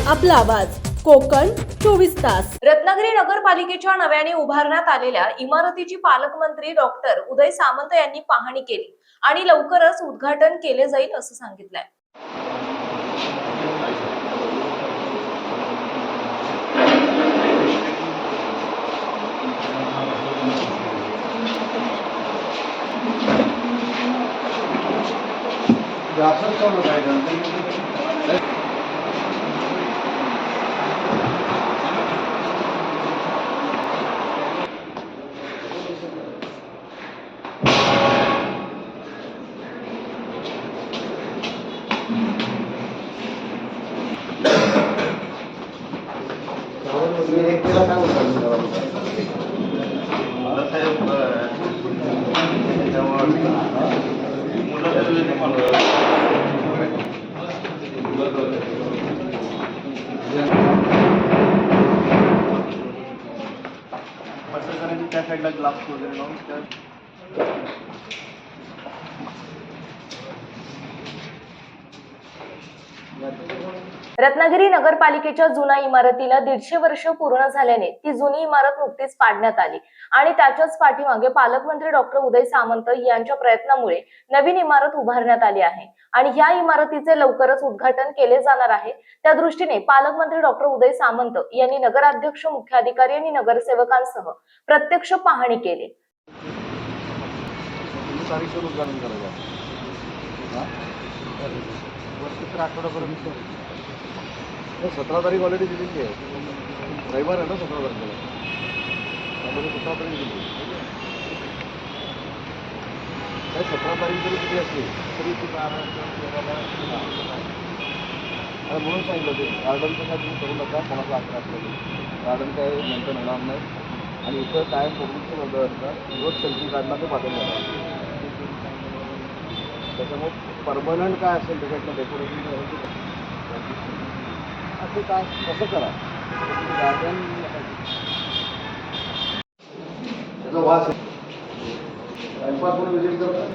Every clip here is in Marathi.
आपला आवाज कोकण 24 तास। रत्नागिरी नगरपालिकेच्या नव्याने उभारण्यात आलेल्या इमारतीची पालकमंत्री डॉक्टर उदय सामंत यांनी पाहणी केली आणि लवकरच उद्घाटन केले जाईल असं सांगितलंय। त्या साईडला ग्लास वगैरे लावून रत्नागिरी नगरपालिकेच्या जुन्या इमारतीला 150 वर्ष पूर्ण झाल्याने ती जुनी इमारत नुकतीच पाडण्यात आली आणि त्याच्याच पाठीमागे पालकमंत्री डॉक्टर उदय सामंत यांच्या प्रयत्नामुळे नवीन इमारत उभारण्यात आली आहे आणि ह्या इमारतीचे लवकरच उद्घाटन केले जाणार आहे। त्या दृष्टीने पालकमंत्री डॉक्टर उदय सामंत यांनी नगराध्यक्ष, मुख्याधिकारी आणि नगरसेवकांसह प्रत्यक्ष पाहणी केली। 17 तारीख ऑलरेडी दिलेली आहे। रविवार आहे ना 17 तारखेला, त्यामध्ये 17 तारीख दिली आहे। 17 तारीख जरी किती असली तरी ती म्हणून सांगितलं ते गार्डनचं काय तुम्ही करू नका, कोणाचा आकडा असलेली गार्डन काय मेंटेन होणार नाही आणि इथं काय पब्लिकचं वर्ग असतात रोज सेल्फी काढणार ते पाठवून जाणार। त्याच्यामुळे परमनंट काय असेल त्याच्यातलं डेकोरेशन असं काय कसं करा गार्डन त्याचा वास टाइमपास विजिट करतात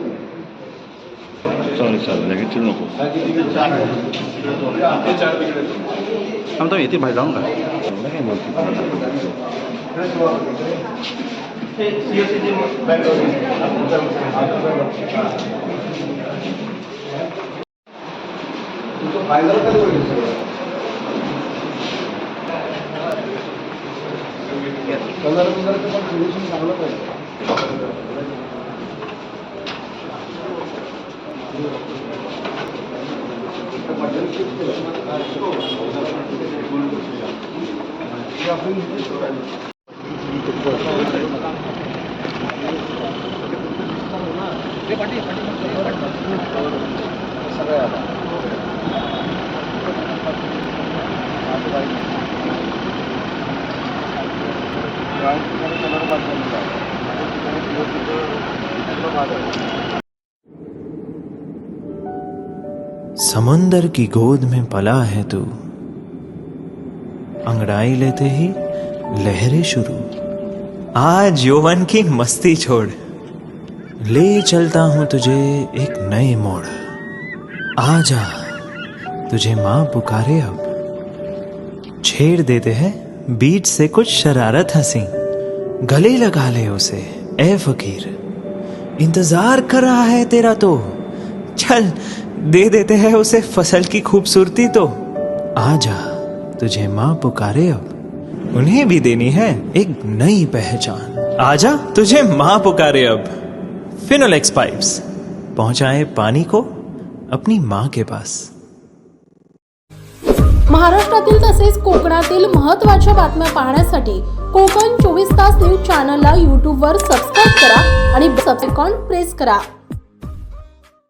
चालेल लगेच नको आमचा येते बाहेर जाऊन काय फायनल कधी होईल कलर वगैरे पण फिनिशिंग चांगलं पाहिजे। सगळ्या समंदर की गोद में पला है तू, अंगड़ाई लेते ही लहरें शुरू। आज यौवन की मस्ती छोड़, ले चलता हूं तुझे एक नए मोड़। आजा तुझे माँ पुकारे अब, छेड़ देते हैं बीच से कुछ शरारत हंसी। गले लगा ले उसे ए फकीर, इंतजार कर रहा है तेरा तो, चल दे देते हैं उसे फसल की खूबसूरती तो। आजा तुझे माँ पुकारे अब, उन्हें भी देनी है एक नई पहचान। आजा तुझे माँ पुकारे अब। फिनोलेक्स पाइप्स पहुंचाए पानी को अपनी माँ के पास। महाराष्ट्रातील तसेच कोकणातील महत्त्वाच्या बातम्या पाहण्यासाठी कोकण 24 तास न्यूज चॅनलला YouTube वर सबस्क्राइब करा आणि बेल आयकॉन प्रेस करा।